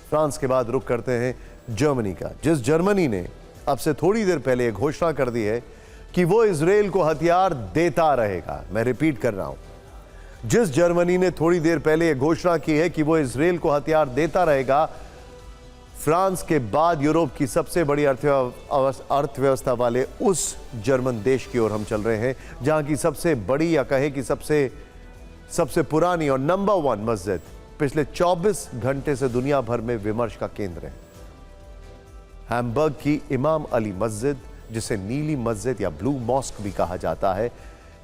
France के बाद रुख करते हैं जर्मनी का, जिस जर्मनी ने अब से थोड़ी देर पहले यह घोषणा कर दी है कि वो इजराइल को हथियार देता रहेगा। मैं रिपीट कर रहा हूं, जिस जर्मनी ने थोड़ी देर पहले यह घोषणा की है कि वो इजराइल को हथियार देता रहेगा, फ्रांस के बाद यूरोप की सबसे बड़ी अर्थव्यवस्था वाले उस जर्मन देश की ओर हम चल रहे हैं, जहां की सबसे बड़ी या कहे कि सबसे पुरानी और नंबर 1 मस्जिद पिछले 24 घंटे से दुनिया भर में विमर्श का केंद्र है। हैम्बर्ग की इमाम अली मस्जिद, जिसे नीली मस्जिद या ब्लू मॉस्क भी कहा जाता है,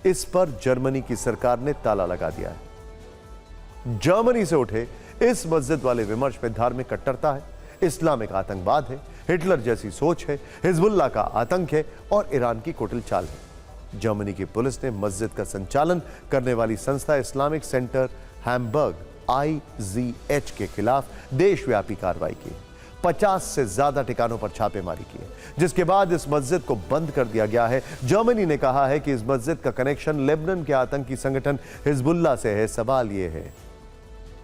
इस पर जर्मनी की सरकार ने ताला लगा दिया है। जर्मनी से उठे इस मस्जिद वाले विमर्श में धार्मिक कट्टरता है, इस्लामिक आतंकवाद है, हिटलर जैसी सोच है, हिजबुल्लाह का आतंक है और ईरान की कुटिल चाल है। जर्मनी की पुलिस ने मस्जिद का संचालन करने वाली संस्था इस्लामिक सेंटर हैम्बर्ग IZH के खिलाफ देशव्यापी कार्रवाई की। 50 से ज्यादा ठिकानों पर छापेमारी की है, जिसके बाद इस मस्जिद को बंद कर दिया गया है। जर्मनी ने कहा है कि इस मस्जिद का कनेक्शन लेबनान के आतंकी संगठन हिजबुल्लाह से है। सवाल यह है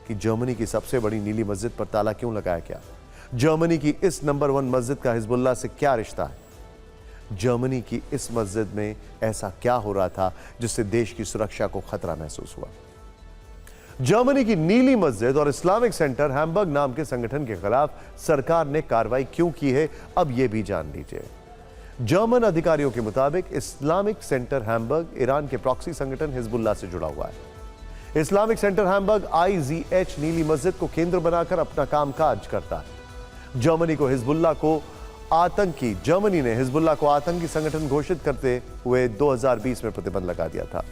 कि जर्मनी की सबसे बड़ी नीली मस्जिद पर ताला क्यों लगाया गया? जर्मनी की इस नंबर 1 मस्जिद का हिजबुल्लाह से क्या रिश्ता है? जर्मनी की इस मस्जिद में ऐसा क्या हो रहा था जिससे देश की सुरक्षा को खतरा महसूस हुआ? जर्मनी की नीली मस्जिद और इस्लामिक सेंटर हैम्बर्ग नाम के संगठन के खिलाफ सरकार ने कार्रवाई क्यों की है, अब यह भी जान लीजिए। जर्मन अधिकारियों के मुताबिक इस्लामिक सेंटर हैम्बर्ग ईरान के प्रॉक्सी संगठन हिजबुल्लाह से जुड़ा हुआ है। इस्लामिक सेंटर हैम्बर्ग IZH नीली मस्जिद को केंद्र बनाकर अपना कामकाज करता है। जर्मनी ने हिजबुल्लाह को आतंकी संगठन घोषित करते हुए 2020 में प्रतिबंध लगा दिया था।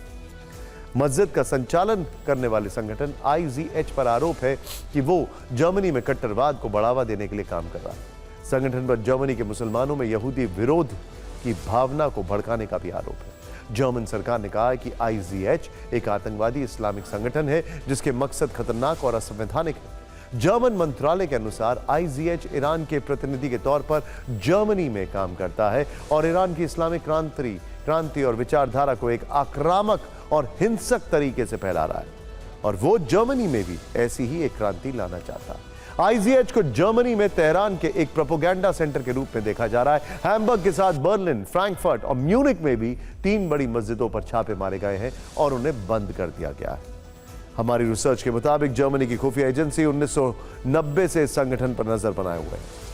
मस्जिद का संचालन करने वाले संगठन IZH पर आरोप है कि वो जर्मनी में कट्टरवाद को बढ़ावा देने के लिए काम कर रहा है। संगठन पर जर्मनी के मुसलमानों में यहूदी विरोध की भावना को भड़काने का भी आरोप है। जर्मन सरकार ने कहा है कि IZH एक आतंकवादी इस्लामिक संगठन है जिसके मकसद खतरनाक और असंवैधानिक है। जर्मन मंत्रालय के अनुसार IZH ईरान के प्रतिनिधि के तौर पर जर्मनी में काम करता है और ईरान की इस्लामिक क्रांति और विचारधारा को एक आक्रामक और हिंसक तरीके से फैला रहा है, और वो जर्मनी में भी ऐसी ही एक क्रांति लाना चाहता है। IZH को जर्मनी में तेहरान के एक प्रोपेगेंडा सेंटर के रूप में देखा जा रहा है। हैम्बर्ग के साथ बर्लिन, फ्रैंकफर्ट और म्यूनिक में भी 3 बड़ी मस्जिदों पर छापे मारे गए हैं और उन्हें बंद कर दिया गया है। हमारी रिसर्च के मुताबिक जर्मनी की खुफिया एजेंसी 1990 से इस संगठन पर नजर बनाए हुए है।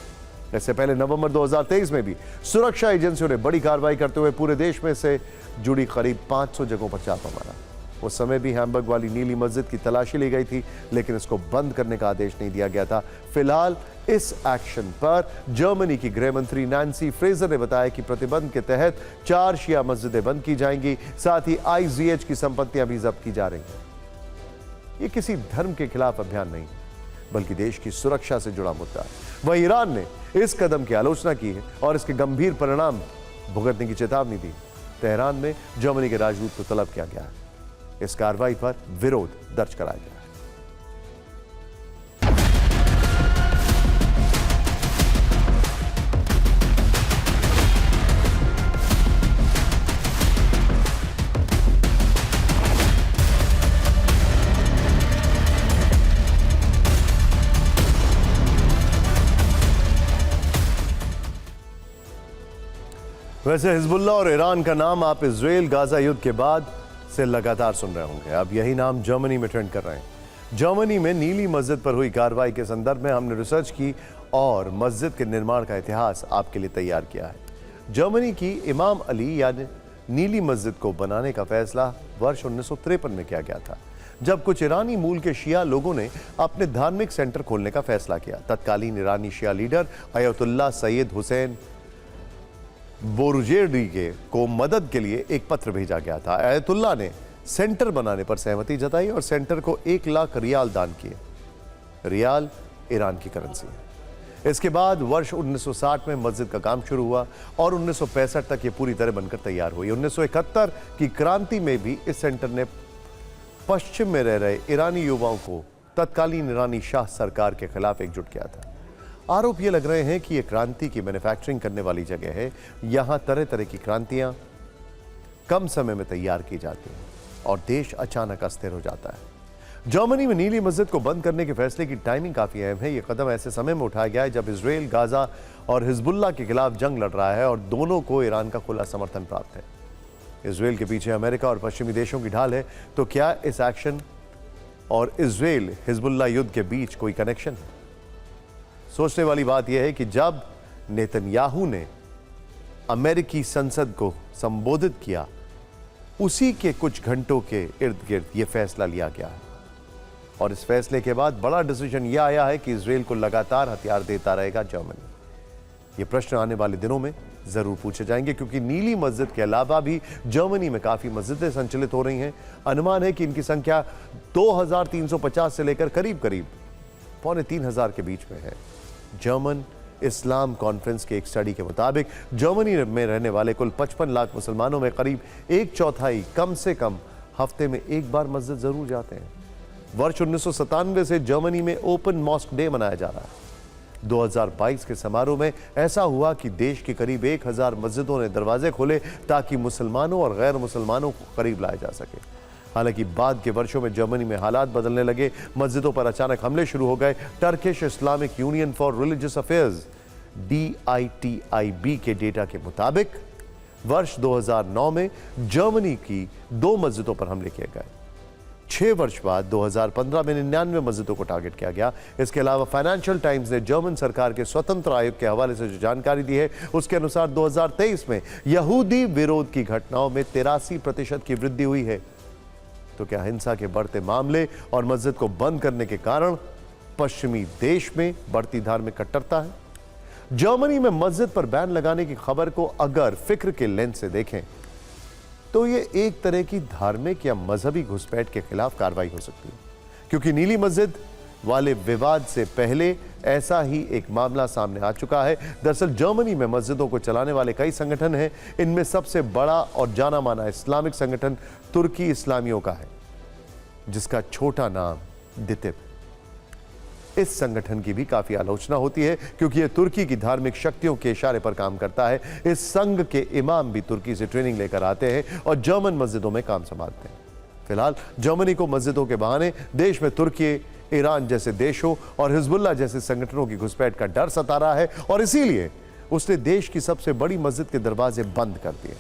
इससे पहले नवंबर 2023 में भी सुरक्षा एजेंसियों ने बड़ी कार्रवाई करते हुए पूरे देश में से जुड़ी करीब 500 जगहों पर छापा मारा। उस समय भी हैम्बर्ग वाली नीली मस्जिद की तलाशी ली गई थी, लेकिन इसको बंद करने का आदेश नहीं दिया गया था। फिलहाल इस एक्शन पर जर्मनी की गृह मंत्री नैन्सी फ्रेजर ने बताया कि प्रतिबंध के तहत 4 शिया मस्जिदें बंद की जाएंगी, साथ ही IZH की संपत्तियां भी जब्त की जा रही हैं। ये किसी धर्म के खिलाफ अभियान नहीं, बल्कि देश की सुरक्षा से जुड़ा मुद्दा है। वहीं ईरान ने इस कदम की आलोचना की है और इसके गंभीर परिणाम भुगतने की चेतावनी दी। तेहरान में जर्मनी के राजदूत को तलब किया गया है। इस कार्रवाई पर विरोध दर्ज कराया गया है। वैसे हिजबुल्लाह और ईरान का नाम आप इजराइल गाजा युद्ध के बाद से लगातार सुन रहे होंगे। अब यही नाम जर्मनी में ट्रेंड कर रहे हैं। जर्मनी में नीली मस्जिद पर हुई कार्रवाई के संदर्भ में हमने रिसर्च की और मस्जिद के निर्माण का इतिहास आपके लिए तैयार किया है। जर्मनी की इमाम अली यानी नीली मस्जिद को बनाने का फैसला वर्ष 1953 में किया गया था, जब कुछ ईरानी मूल के शिया लोगों ने अपने धार्मिक सेंटर खोलने का फैसला किया। तत्कालीन ईरानी शिया लीडर अयतुल्लाह सैयद हुसैन बोरुजेर्डी को मदद के लिए एक पत्र भेजा गया था। अयतुल्लाह ने सेंटर बनाने पर सहमति जताई और सेंटर को 1 लाख रियाल दान किए। रियाल ईरान की करेंसी है। इसके बाद वर्ष 1960 में मस्जिद का काम शुरू हुआ और 1965 तक ये पूरी तरह बनकर तैयार हुई। 1971 की क्रांति में भी इस सेंटर ने पश्चिम में रह रहे ईरानी युवाओं को तत्कालीन ईरानी शाह सरकार के खिलाफ एकजुट किया था। आरोप ये लग रहे हैं कि यह क्रांति की मैन्युफैक्चरिंग करने वाली जगह है। यहां तरह तरह की क्रांतियां कम समय में तैयार की जाती हैं और देश अचानक अस्थिर हो जाता है। जर्मनी में नीली मस्जिद को बंद करने के फैसले की टाइमिंग काफी अहम है। यह कदम ऐसे समय में उठाया गया है जब इजराइल गाजा और हिजबुल्लाह के खिलाफ जंग लड़ रहा है और दोनों को ईरान का खुला समर्थन प्राप्त है। इजराइल के पीछे अमेरिका और पश्चिमी देशों की ढाल है। तो क्या इस एक्शन और इजराइल हिजबुल्लाह युद्ध के बीच कोई कनेक्शन है? सोचने वाली बात यह है कि जब नेतन्याहू ने अमेरिकी संसद को संबोधित किया, उसी के कुछ घंटों के इर्द गिर्द यह फैसला लिया गया है और इस फैसले के बाद बड़ा डिसीजन यह आया है कि इजराइल को लगातार हथियार देता रहेगा जर्मनी। ये प्रश्न आने वाले दिनों में जरूर पूछे जाएंगे, क्योंकि नीली मस्जिद के अलावा भी जर्मनी में काफी मस्जिदें संचालित हो रही हैं। अनुमान है कि इनकी संख्या 2350 से लेकर करीब करीब 2500 के बीच में है। जर्मन इस्लाम कॉन्फ्रेंस के एक स्टडी के मुताबिक जर्मनी में रहने वाले कुल 55 लाख मुसलमानों में करीब 1/4 कम से कम हफ्ते में एक बार मस्जिद जरूर जाते हैं। वर्ष 1997 से जर्मनी में ओपन मॉस्क डे मनाया जा रहा है। 2022 के समारोह में ऐसा हुआ कि देश की करीब 1000 मस्जिदों ने दरवाजे खोले ताकि मुसलमानों और गैर मुसलमानों को करीब लाया जा सके। हालांकि बाद के वर्षों में जर्मनी में हालात बदलने लगे। मस्जिदों पर अचानक हमले शुरू हो गए। Turkish Islamic union for religious affairs DITIB के डेटा के मुताबिक वर्ष 2009 में जर्मनी की 2 मस्जिदों पर हमले किए गए। 6 वर्ष बाद 2015 में 99 मस्जिदों को टारगेट किया गया। इसके अलावा फाइनेंशियल टाइम्स ने जर्मन सरकार के स्वतंत्र आयोग के हवाले से जो जानकारी दी है, उसके अनुसार 2023 में यहूदी विरोध की घटनाओं में 83% की वृद्धि हुई है। तो क्या हिंसा के बढ़ते मामले और मस्जिद को बंद करने के कारण पश्चिमी देश में बढ़ती धार्मिक कट्टरता है? जर्मनी में मस्जिद पर बैन लगाने की खबर को अगर फिक्र के लेंस से देखें तो ये एक तरह की धार्मिक या मजहबी घुसपैठ के खिलाफ कार्रवाई हो सकती है, क्योंकि नीली मस्जिद वाले विवाद से पहले ऐसा ही एक मामला सामने आ चुका है। दरअसल जर्मनी में मस्जिदों को चलाने वाले कई संगठन हैं। इनमें सबसे बड़ा और जाना माना इस्लामिक संगठन तुर्की इस्लामियों का है, जिसका छोटा नाम दितिब। इस संगठन की भी काफी आलोचना होती है, क्योंकि यह तुर्की की धार्मिक शक्तियों के इशारे पर काम करता है। इस संघ के इमाम भी तुर्की से ट्रेनिंग लेकर आते हैं और जर्मन मस्जिदों में काम संभालते हैं। फिलहाल जर्मनी को मस्जिदों के बहाने देश में तुर्की, ईरान जैसे देशों और हिजबुल्लाह जैसे संगठनों की घुसपैठ का डर सता रहा है और इसीलिए उसने देश की सबसे बड़ी मस्जिद के दरवाजे बंद कर दिए।